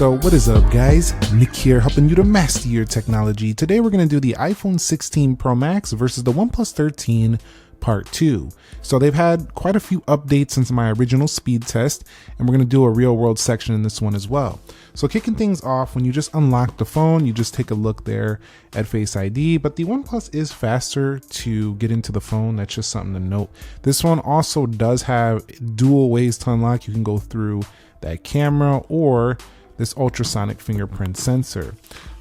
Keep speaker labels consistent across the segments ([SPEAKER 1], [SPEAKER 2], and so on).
[SPEAKER 1] So what is up guys, Nick here helping you to master your technology. Today we're going to do the iPhone 16 Pro Max versus the OnePlus 13 Part 2. So they've had quite a few updates since my original speed test, and we're going to do a real world section in this one as well. So kicking things off, when you just unlock the phone, you just take a look there at Face ID, but the OnePlus is faster to get into the phone. That's just something to note. This one also does have dual ways to unlock. You can go through that camera or this ultrasonic fingerprint sensor.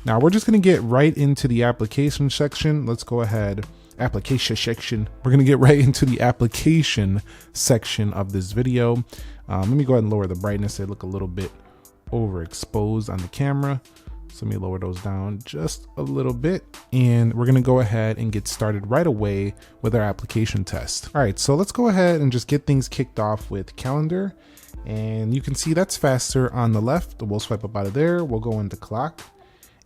[SPEAKER 1] Now we're just going to get right into the application section. Let's go ahead. Application section. We're going to get right into the application section of this video. Let me go ahead and lower the brightness. They look a little bit overexposed on the camera. So let me lower those down just a little bit. And we're going to go ahead and get started right away with our application test. All right, so let's go ahead and just get things kicked off with calendar. And you can see that's faster on the left. We'll swipe up out of there. We'll go into clock.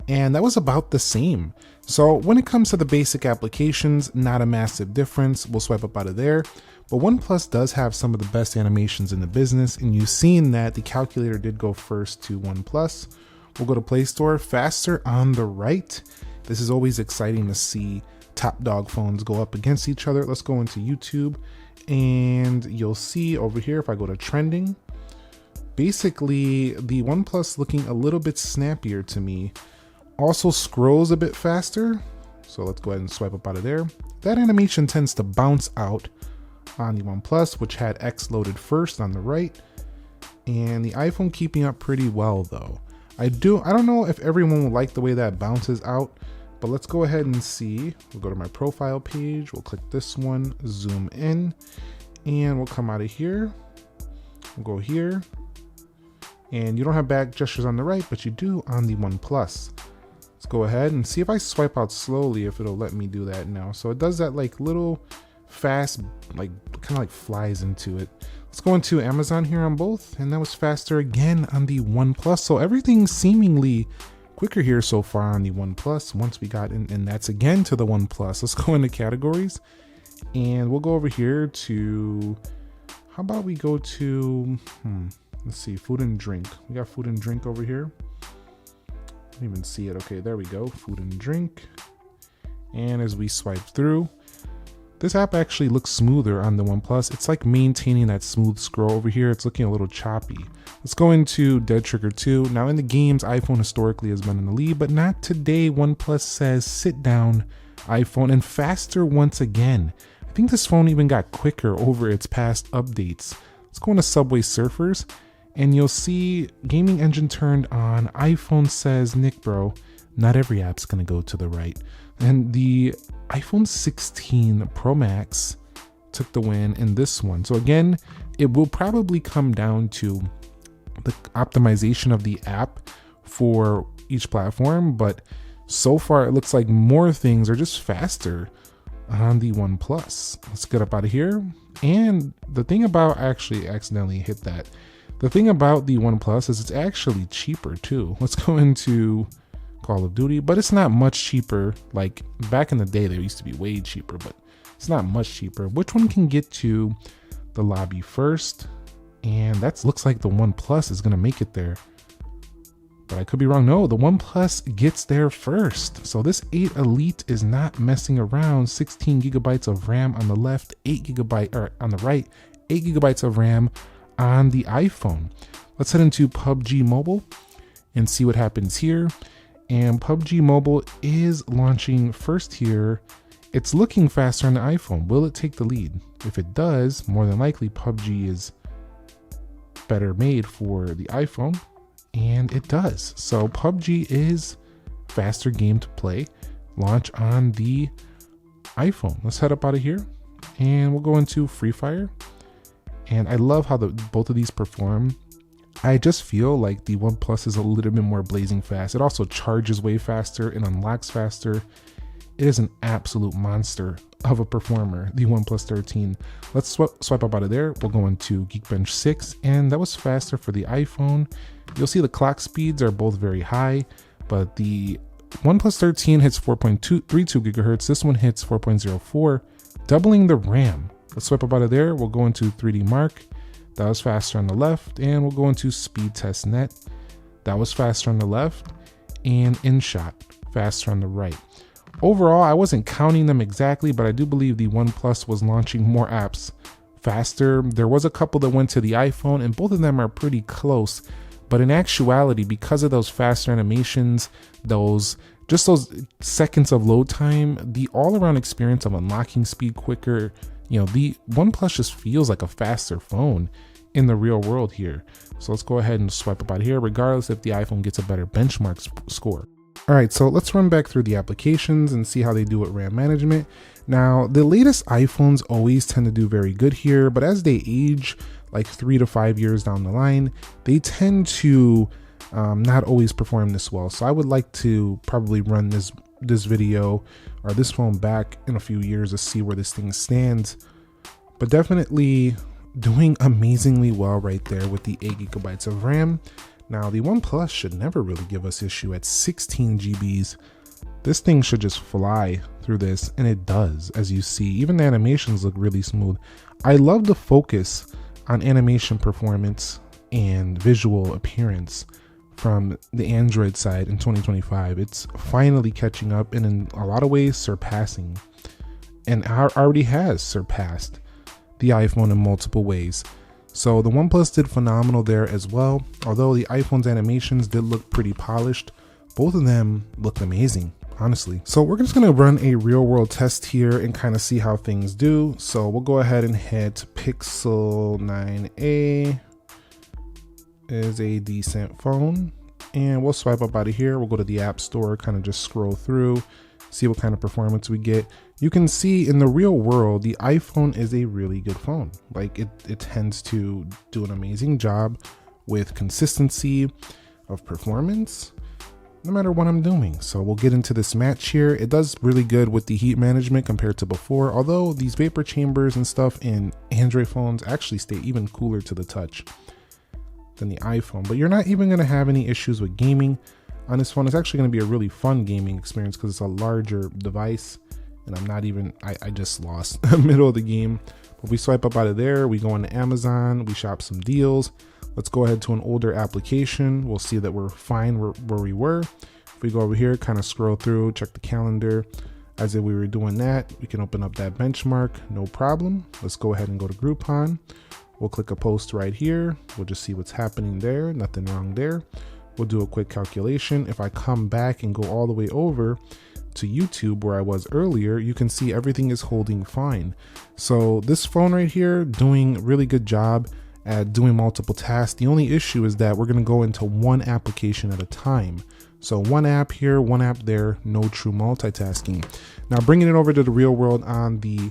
[SPEAKER 1] And that was about the same. So when it comes to the basic applications, not a massive difference. We'll swipe up out of there. But OnePlus does have some of the best animations in the business. And you've seen that the calculator did go first to OnePlus. We'll go to Play Store, faster on the right. This is always exciting to see top dog phones go up against each other. Let's go into YouTube. And you'll see over here, if I go to trending, basically the OnePlus looking a little bit snappier to me. Also scrolls a bit faster. So let's go ahead and swipe up out of there. That animation tends to bounce out on the OnePlus, which had X loaded first on the right. And the iPhone keeping up pretty well though. I don't know if everyone will like the way that bounces out, but let's go ahead and see. We'll go to my profile page. We'll click this one, zoom in, and we'll come out of here. We'll go here. And you don't have back gestures on the right, but you do on the OnePlus. Let's go ahead and see if I swipe out slowly, if it'll let me do that now. So it does that like little fast, like kind of like flies into it. Let's go into Amazon here on both, and that was faster again on the OnePlus. So everything's seemingly quicker here so far on the OnePlus once we got in, and that's again to the OnePlus. Let's go into categories, and we'll go over here to, how about we go to, let's see, food and drink. We got food and drink over here. I don't even see it. Okay, there we go. Food and drink. And as we swipe through, this app actually looks smoother on the OnePlus. It's like maintaining that smooth scroll over here. It's looking a little choppy. Let's go into Dead Trigger 2. Now in the games, iPhone historically has been in the lead, but not today. OnePlus says sit down, iPhone, and faster once again. I think this phone even got quicker over its past updates. Let's go into Subway Surfers. And you'll see gaming engine turned on. iPhone says, Nick bro, not every app's gonna go to the right. And the iPhone 16 Pro Max took the win in this one. So again, it will probably come down to the optimization of the app for each platform. But so far, it looks like more things are just faster on the OnePlus. Let's get up out of here. And the thing about, I actually accidentally hit that. The thing about the OnePlus is it's actually cheaper too. Let's go into Call of Duty, but it's not much cheaper. Like back in the day, they used to be way cheaper, but it's not much cheaper. Which one can get to the lobby first? And that looks like the OnePlus is gonna make it there. But I could be wrong. No, the OnePlus gets there first. So this 8 Elite is not messing around. 16 gigabytes of RAM on the left, 8 gigabyte or on the right, 8 gigabytes of RAM on the iPhone. Let's head into PUBG Mobile and see what happens here. And PUBG Mobile is launching first here. It's looking faster on the iPhone. Will it take the lead? If it does, more than likely PUBG is better made for the iPhone, and it does. So PUBG is faster game to play. Launch on the iPhone. Let's head up out of here and we'll go into Free Fire. And I love how both of these perform. I just feel like the OnePlus is a little bit more blazing fast. It also charges way faster and unlocks faster. It is an absolute monster of a performer, the OnePlus 13. Let's swipe up out of there. We'll go into Geekbench 6, and that was faster for the iPhone. You'll see the clock speeds are both very high, but the OnePlus 13 hits 4.32 gigahertz. This one hits 4.04, doubling the RAM. Let's swipe up out of there. We'll go into 3D Mark. That was faster on the left, and we'll go into Speed Test Net. that was faster on the left, and InShot, faster on the right. Overall, I wasn't counting them exactly, but I do believe the OnePlus was launching more apps faster. There was a couple that went to the iPhone, and both of them are pretty close. But in actuality, because of those faster animations, those seconds of load time, the all-around experience of unlocking speed quicker, the OnePlus just feels like a faster phone in the real world here. So let's go ahead and swipe up out here, regardless if the iPhone gets a better benchmark score. All right, so let's run back through the applications and see how they do with RAM management. Now, the latest iPhones always tend to do very good here, but as they age, like 3 to 5 years down the line, they tend to not always perform this well. So I would like to probably run this video or this phone back in a few years to see where this thing stands. But definitely doing amazingly well right there with the 8 GB of RAM. Now, the OnePlus should never really give us issue at 16 GBs. This thing should just fly through this, and it does, as you see. Even the animations look really smooth. I love the focus on animation performance and visual appearance from the Android side in 2025. It's finally catching up, and in a lot of ways surpassing, and already has surpassed the iPhone in multiple ways. So the OnePlus did phenomenal there as well. Although the iPhone's animations did look pretty polished, both of them looked amazing, honestly. So we're just gonna run a real world test here and kind of see how things do. So we'll go ahead and head to Pixel 9a. Is a decent phone. And we'll swipe up out of here. We'll go to the App Store, kind of just scroll through, see what kind of performance we get. You can see in the real world, the iPhone is a really good phone. Like it tends to do an amazing job with consistency of performance, no matter what I'm doing. So we'll get into this match here. It does really good with the heat management compared to before, although these vapor chambers and stuff in Android phones actually stay even cooler to the touch than the iPhone. But you're not even going to have any issues with gaming on this phone. It's actually going to be a really fun gaming experience because it's a larger device, and I just lost the middle of the game. But we swipe up out of there, we go into Amazon, we shop some deals. Let's go ahead to an older application. We'll see that we're fine where we were. If we go over here, kind of scroll through, check the calendar. As if we were doing that, we can open up that benchmark, no problem. Let's go ahead and go to Groupon. We'll click a post right here. We'll just see what's happening there. Nothing wrong there. We'll do a quick calculation. If I come back and go all the way over to YouTube where I was earlier, you can see everything is holding fine. So this phone right here doing a really good job at doing multiple tasks. The only issue is that we're going to go into one application at a time. So one app here, one app there, no true multitasking. Now bringing it over to the real world on the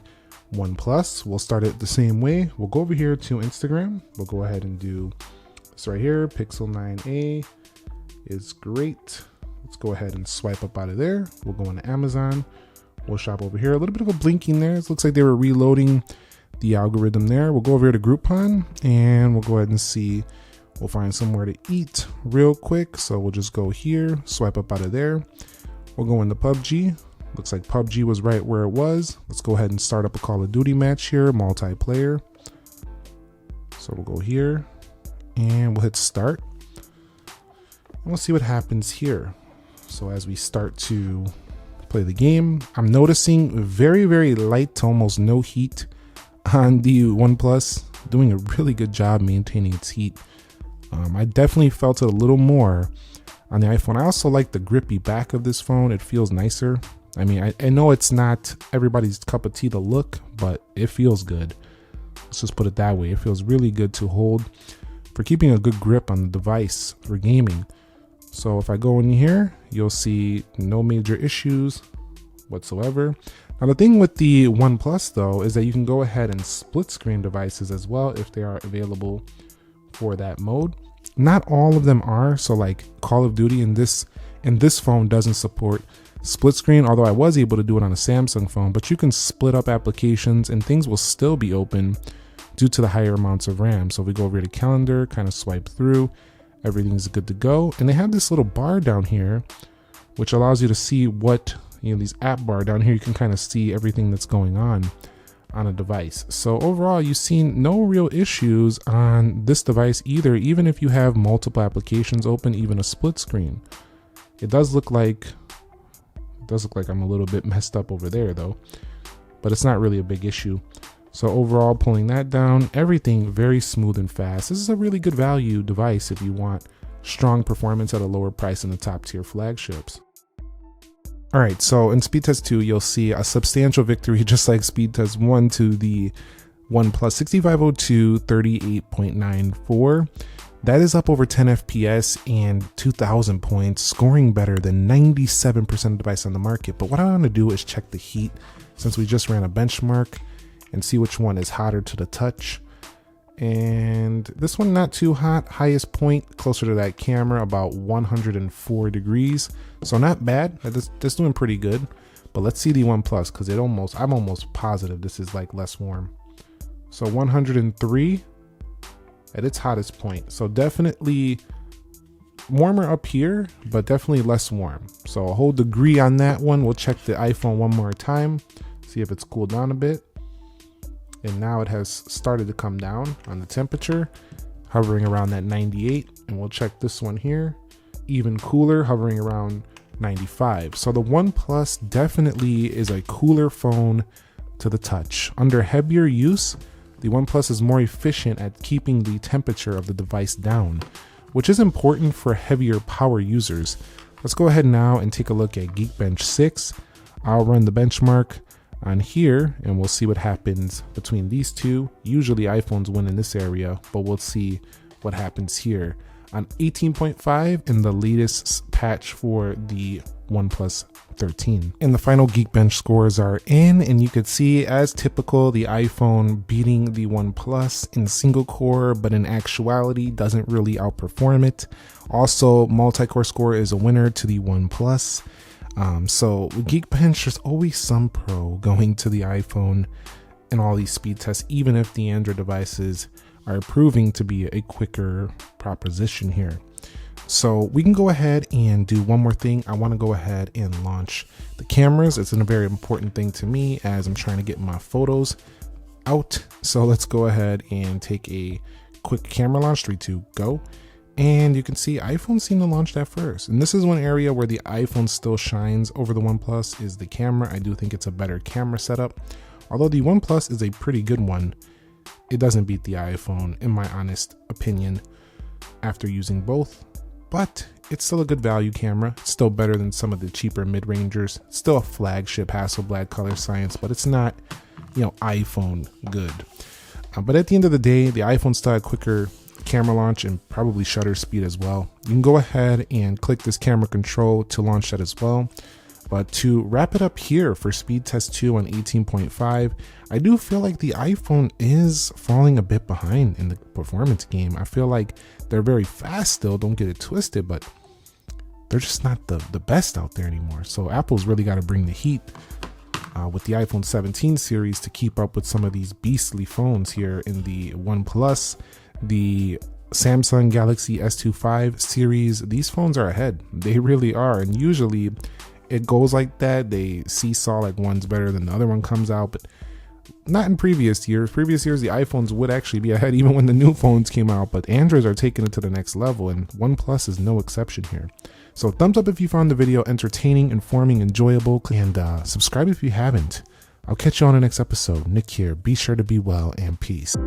[SPEAKER 1] OnePlus, we'll start it the same way. We'll go over here to Instagram. We'll go ahead and do this right here. Pixel 9a is great. Let's go ahead and swipe up out of there. We'll go into Amazon. We'll shop over here. A little bit of a blinking there. It looks like they were reloading the algorithm there. We'll go over here to Groupon and we'll go ahead and see. We'll find somewhere to eat real quick. So we'll just go here, swipe up out of there. We'll go into PUBG. Looks like PUBG was right where it was. Let's go ahead and start up a Call of Duty match here, multiplayer. So we'll go here and we'll hit start. And we'll see what happens here. So as we start to play the game, I'm noticing very, very light to almost no heat on the OnePlus, doing a really good job maintaining its heat. I definitely felt it a little more on the iPhone. I also like the grippy back of this phone. It feels nicer. I mean, I know it's not everybody's cup of tea to look, but it feels good. Let's just put it that way. It feels really good to hold for keeping a good grip on the device for gaming. So if I go in here, you'll see no major issues whatsoever. Now the thing with the OnePlus though is that you can go ahead and split screen devices as well if they are available for that mode. Not all of them are. So like Call of Duty in this phone doesn't support split screen, although I was able to do it on a Samsung phone, but you can split up applications and things will still be open due to the higher amounts of RAM. So if we go over to calendar, kind of swipe through, everything's good to go. And they have this little bar down here, which allows you to see what, these app bar down here, you can kind of see everything that's going on. on a device. So overall, you've seen no real issues on this device either, even if you have multiple applications open, even a split screen. It does look like I'm a little bit messed up over there though, but it's not really a big issue. So overall, pulling that down, everything very smooth and fast. This is a really good value device if you want strong performance at a lower price in the top tier flagships. All right, so in speed test 2, you'll see a substantial victory, just like speed test 1, to the OnePlus 6502 38.94. That is up over 10 FPS and 2,000 points, scoring better than 97% of the device on the market. But what I want to do is check the heat, since we just ran a benchmark, and see which one is hotter to the touch. And this one not too hot. Highest point closer to that camera, about 104 degrees. So not bad. That's doing pretty good. But let's see the OnePlus, because I'm almost positive this is like less warm. So 103 at its hottest point. So definitely warmer up here, but definitely less warm. So a whole degree on that one. We'll check the iPhone one more time, see if it's cooled down a bit. And now it has started to come down on the temperature, hovering around that 98. And we'll check this one here, even cooler, hovering around 95. So the OnePlus definitely is a cooler phone to the touch. Under heavier use, the OnePlus is more efficient at keeping the temperature of the device down, which is important for heavier power users. Let's go ahead now and take a look at Geekbench 6. I'll run the benchmark on here and we'll see what happens between these two. Usually iPhones win in this area, but we'll see what happens here on 18.5 in the latest patch for the OnePlus 13. And the final Geekbench scores are in, and you could see, as typical, the iPhone beating the OnePlus in single core, but in actuality doesn't really outperform it. Also, multi-core score is a winner to the OnePlus. So with Geekbench, there's always some pro going to the iPhone in all these speed tests, even if the Android devices are proving to be a quicker proposition here. So we can go ahead and do one more thing. I want to go ahead and launch the cameras. It's a very important thing to me as I'm trying to get my photos out. So let's go ahead and take a quick camera launch. 3, 2, go. And you can see iPhone seem to launch that first. And this is one area where the iPhone still shines over the OnePlus, is the camera. I do think it's a better camera setup. Although the OnePlus is a pretty good one, it doesn't beat the iPhone in my honest opinion after using both. But it's still a good value camera. It's still better than some of the cheaper mid-rangers. It's still a flagship Hasselblad color science, but it's not, iPhone good. But at the end of the day, the iPhone still had quicker camera launch and probably shutter speed as well. You can go ahead and click this camera control to launch that as well. But to wrap it up here for speed test 2 on 18.5, I do feel like the iPhone is falling a bit behind in the performance game. I feel like they're very fast still, don't get it twisted, but they're just not the best out there anymore. So Apple's really got to bring the heat with the iPhone 17 series to keep up with some of these beastly phones here in the OnePlus, the Samsung Galaxy S25 series. These phones are ahead. They really are. And usually it goes like that. They seesaw, like one's better than the other one comes out, but not in previous years. Previous years, the iPhones would actually be ahead even when the new phones came out, but Androids are taking it to the next level, and OnePlus is no exception here. So thumbs up if you found the video entertaining, informing, enjoyable, and subscribe if you haven't. I'll catch you on the next episode. Nick here. Be sure to be well, and peace.